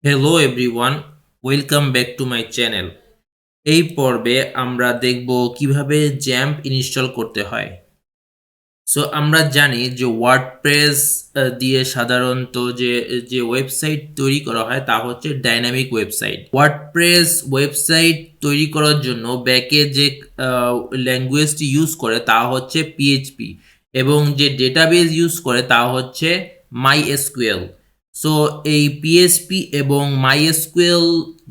Hello everyone, welcome back to my channel. এই পর্বে আমরা দেখব কিভাবে জ্যাম্প ইনস্টল করতে হয়। সো আমরা জানি যে ওয়ার্ডপ্রেস দিয়ে সাধারণত যে ওয়েবসাইট তৈরি করা হয় তা হচ্ছে ডাইনামিক ওয়েবসাইট। ওয়ার্ডপ্রেস ওয়েবসাইট তৈরি করার জন্য ব্যাকে যে ল্যাঙ্গুয়েজটি ইউজ করে তা হচ্ছে পিএইচপি এবং যে ডেটাবেজ ইউজ করে তা হচ্ছে মাইএসকিউএল। সো এই পিএইচপি এবং মাইএসকিউএল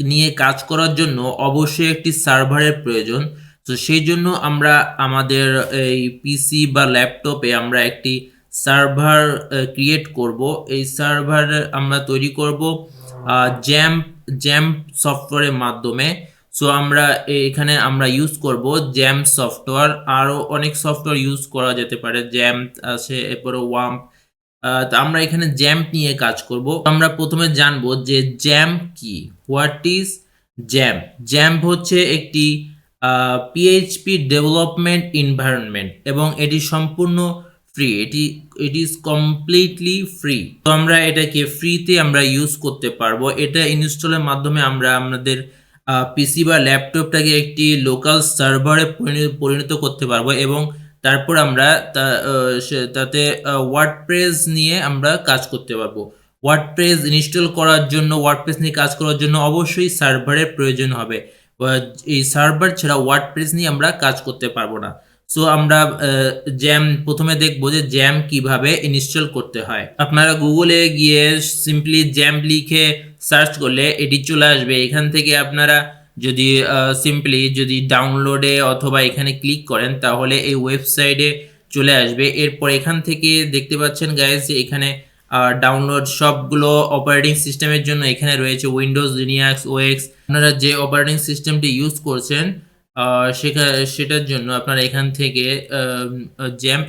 নিয়ে কাজ করার জন্য অবশ্যই একটি সার্ভারের প্রয়োজন। তো সেই জন্য আমরা আমাদের এই পিসি বা ল্যাপটপে আমরা একটি সার্ভার ক্রিয়েট করব। এই সার্ভার আমরা তৈরি করব জ্যাম্প জ্যাম্প সফটওয়্যারের মাধ্যমে। সো আমরা এখানে আমরা ইউজ করব জ্যাম্প সফটওয়্যার। আরও অনেক সফটওয়্যার ইউজ করা যেতে পারে, জ্যাম্প আছে, এরপরে ওয়াম্প। তো আমরা এখানে জ্যাম্প নিয়ে কাজ করব। আমরা প্রথমে জানবো যে জ্যাম্প কি, হোয়াট ইজ জ্যাম্প। জ্যাম্প হচ্ছে একটি পিএইচপি ডেভেলপমেন্ট এনভায়রনমেন্ট এবং এটি সম্পূর্ণ free. It is completely free. তো আমরা এটাকে ফ্রিতে আমরা ইউজ করতে পারবো। এটা ইনস্টলের মাধ্যমে আমরা আমাদের পিসি বা ল্যাপটপটাকে একটি লোকাল সার্ভারে পরিণত করতে পারবো এবং তারপর আমরা তাতে ওয়ার্ডপ্রেস নিয়ে আমরা কাজ করতে পারবো। ওয়ার্ডপ্রেস ইনস্টল করার জন্য, ওয়ার্ডপ্রেস নিয়ে কাজ করার জন্য অবশ্যই সার্ভারের প্রয়োজন হবে। এই সার্ভার ছাড়া ওয়ার্ডপ্রেস নিয়ে আমরা কাজ করতে পারবো না। সো আমরা জ্যাম প্রথমে দেখবো যে জ্যাম কিভাবে ইনস্টল করতে হয়। আপনারা গুগলে গিয়ে সিম্পলি জ্যাম্প লিখে সার্চ করলে এটি চলে আসবে। এখান থেকে আপনারা যদি সিম্পলি যদি ডাউনলোডে অথবা এখানে ক্লিক করেন তাহলে এই ওয়েবসাইটে চলে আসবে। এরপর এখান থেকে দেখতে পাচ্ছেন গাইজ যে এখানে ডাউনলোড সবগুলো অপারেটিং সিস্টেমের জন্য এখানে রয়েছে উইন্ডোজ, লিনাক্স, ওএক্স। আপনারা যে অপারেটিং সিস্টেমটি ইউজ করছেন সেটার জন্য আপনারা এখান থেকে জ্যাম্প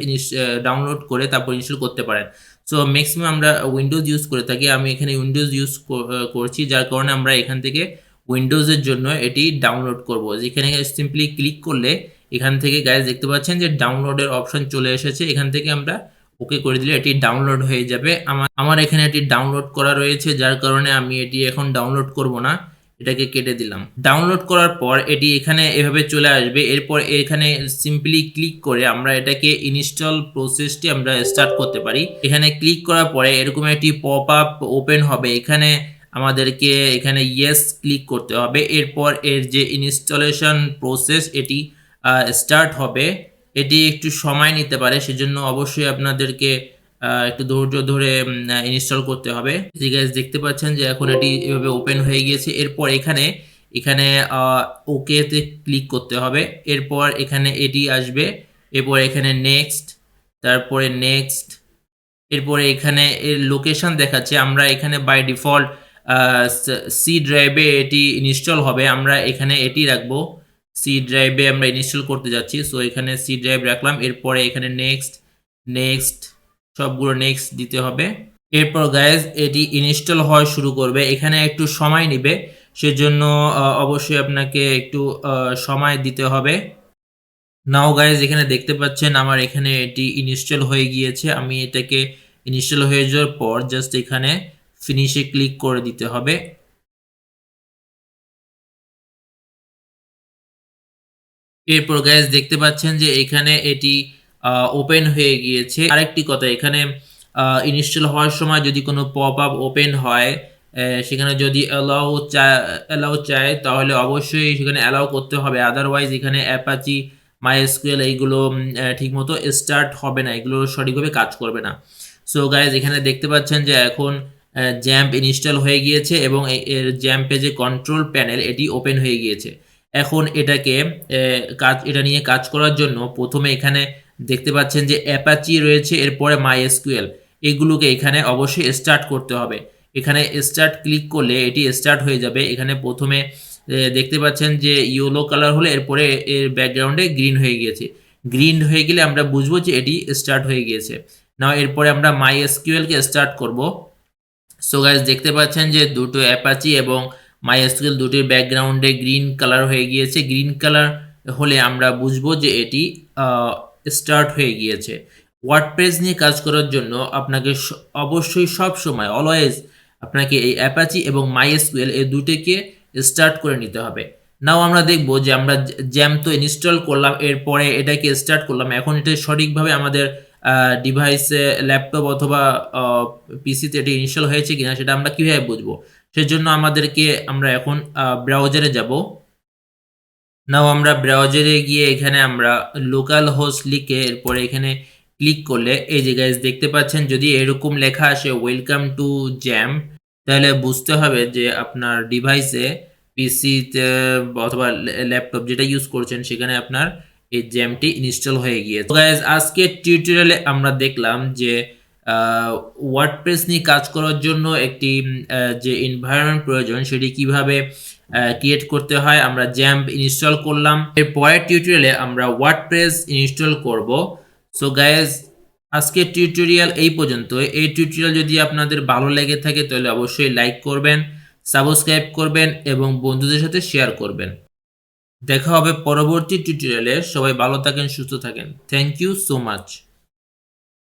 ডাউনলোড করে তারপর ইনস্টল করতে পারেন। সো ম্যাক্সিমাম আমরা উইন্ডোজ ইউজ করে থাকি, আমি এখানে উইন্ডোজ ইউজ করছি, যার কারণে আমরা এখান থেকে উইন্ডোজের জন্য এটি ডাউনলোড করব। যেখানে সিম্পলি ক্লিক করলে এখান থেকে গাইজ দেখতে পাচ্ছেন যে ডাউনলোডের অপশন চলে এসেছে। এখান থেকে আমরা ওকে করে দিলে এটি ডাউনলোড হয়ে যাবে। আমার এখানে এটি ডাউনলোড করা রয়েছে, যার কারণে আমি এটি এখন ডাউনলোড করব না, এটাকে কেটে দিলাম। ডাউনলোড করার পর এটি এখানে এভাবে চলে আসবে। এরপর এখানে সিম্পলি ক্লিক করে আমরা এটাকে ইনস্টল প্রসেসটি আমরা স্টার্ট করতে পারি। এখানে ক্লিক করার পরে এরকম একটি পপ আপ ওপেন হবে। এখানে আমাদেরকে এখানে ইয়েস ক্লিক করতে হবে। এরপর এর যে ইনস্টলেশন প্রসেস এটি স্টার্ট হবে। এটি একটু সময় নিতে পারে, সেজন্য অবশ্যই আপনাদেরকে একটু ধৈর্য ধরে ইনস্টল করতে হবে। গাইস দেখতে পাচ্ছেন যে এখন এটি এভাবে ওপেন হয়ে গিয়েছে। এরপর এখানে এখানে ওকেতে ক্লিক করতে হবে। এরপর এখানে এটি আসবে। এরপর এখানে নেক্সট, তারপরে নেক্সট। এরপরে এখানে এর লোকেশন দেখাচ্ছে। আমরা এখানে বাই ডিফল্ট সি ড্রাইভে এটি ইনস্টল হবে, আমরা এখানে এটি রাখবো। সি ড্রাইভে আমরা ইনস্টল করতে যাচ্ছি, সো এখানে সি ড্রাইভ রাখলাম। এরপরে এখানে নেক্সট, নেক্সট, সবগুলো নেক্সট দিতে হবে। এরপর গাইজ এটি ইনস্টল হওয়া শুরু করবে। এখানে একটু সময় নেবে, সেজন্য অবশ্যই আপনাকে একটু সময় দিতে হবে। নাও গাইজ এখানে দেখতে পাচ্ছেন আমার এখানে এটি ইনস্টল হয়ে গিয়েছে। আমি এটাকে ইনস্টল হয়ে যাওয়ার পর জাস্ট এখানে ফিনিশে ক্লিক করে দিতে হবে। এরপর গাইজ দেখতে পাচ্ছেন যে এখানে এটি ওপেন হয়ে গিয়েছে। আরেকটি কথা, এখানে ইনস্টল হওয়ার সময় যদি কোনো পপ আপ ওপেন হয়, সেখানে যদি অ্যালাউ চায় তাহলে অবশ্যই সেখানে অ্যালাউ করতে হবে। আদারওয়াইজ এখানে অ্যাপাচি, মাইএসকিউএল এইগুলো ঠিকমতো স্টার্ট হবে না, এগুলো সঠিকভাবে কাজ করবে না। সো গাইজ এখানে দেখতে পাচ্ছেন যে এখন জ্যাম্প ইনস্টল হয়ে গিয়েছে এবং এর জ্যাম্পে যে কন্ট্রোল প্যানেল এটি ওপেন হয়ে গিয়েছে। এখন এটাকে এটা নিয়ে কাজ করার জন্য প্রথমে এখানে দেখতে পাচ্ছেন যে অ্যাপাচি রয়েছে, এরপরে মাইএসকিউএল, এগুলোকে এখানে অবশ্যই স্টার্ট করতে হবে। এখানে স্টার্ট ক্লিক করলে এটি স্টার্ট হয়ে যাবে। এখানে প্রথমে দেখতে পাচ্ছেন যে ইয়েলো কালার হলে এরপরে এর ব্যাকগ্রাউন্ডে গ্রিন হয়ে গিয়েছে। গ্রিন হয়ে গেলে আমরা বুঝবো যে এটি স্টার্ট হয়ে গিয়েছে। না এরপরে আমরা মাইএসকিউএলকে স্টার্ট করব। সো গাইজ দেখতে পাচ্ছেন যে দুটো অ্যাপাচি এবং মাইএসকিউএল দুটির ব্যাকগ্রাউন্ডে গ্রিন কালার হয়ে গিয়েছে। গ্রিন কালার হলে আমরা বুঝবো যে এটি স্টার্ট হয়ে গিয়েছে। ওয়ার্ডপ্রেস নিয়ে কাজ করার জন্য আপনাকে অবশ্যই সব সময় অলওয়েজ আপনাকে এই অ্যাপাচি এবং মাইএসকিউএল এই দুটোকে স্টার্ট করে নিতে হবে। নাও আমরা দেখব যে আমরা জ্যাম তো ইনস্টল করলাম, এরপরে এটাকে স্টার্ট করলাম। এখন এটা সঠিকভাবে আমাদের ডিভাইসে, ল্যাপটপ অথবা পিসিতে এটা ইনস্টল হয়েছে কিনা সেটা আমরা কিভাবে বুঝবো? সেজন্য আমরা এখন ব্রাউজারে যাব। নাও আমরা ব্রাউজারে গিয়ে এখানে আমরা লোকাল হোস্ট লিখে এরপরে এখানে ক্লিক করলে এই যে গাইস দেখতে পাচ্ছেন, যদি এরকম লেখা আসে ওয়েলকাম টু জ্যাম, তাহলে বুঝতে হবে যে আপনার ডিভাইসে, পিসিতে অথবা ল্যাপটপ যেটা ইউজ করছেন সেখানে আপনার এই জ্যামটি ইনস্টল হয়ে গিয়েছে। তো গাইস আজকের টিউটোরিয়ালে আমরা দেখলাম যে ওয়ার্ডপ্রেস নিয়ে কাজ করার জন্য একটি যে এনভায়রনমেন্ট প্রয়োজন সেটি কিভাবে ক্রিয়েট করতে হয়। আমরা জ্যাম্প ইনস্টল করলাম, এর পরের টিউটোরিয়ালে আমরা ওয়ার্ডপ্রেস ইনস্টল করব। সো গাইস আজকের টিউটোরিয়াল এই পর্যন্ত। এই টিউটোরিয়াল যদি আপনাদের ভালো লেগে থাকে তাহলে অবশ্যই লাইক করবেন, সাবস্ক্রাইব করবেন এবং বন্ধুদের সাথে শেয়ার করবেন। দেখা হবে পরবর্তী টিউটোরিয়ালে। সবাই ভালো থাকেন, সুস্থ থাকেন। Thank you so much.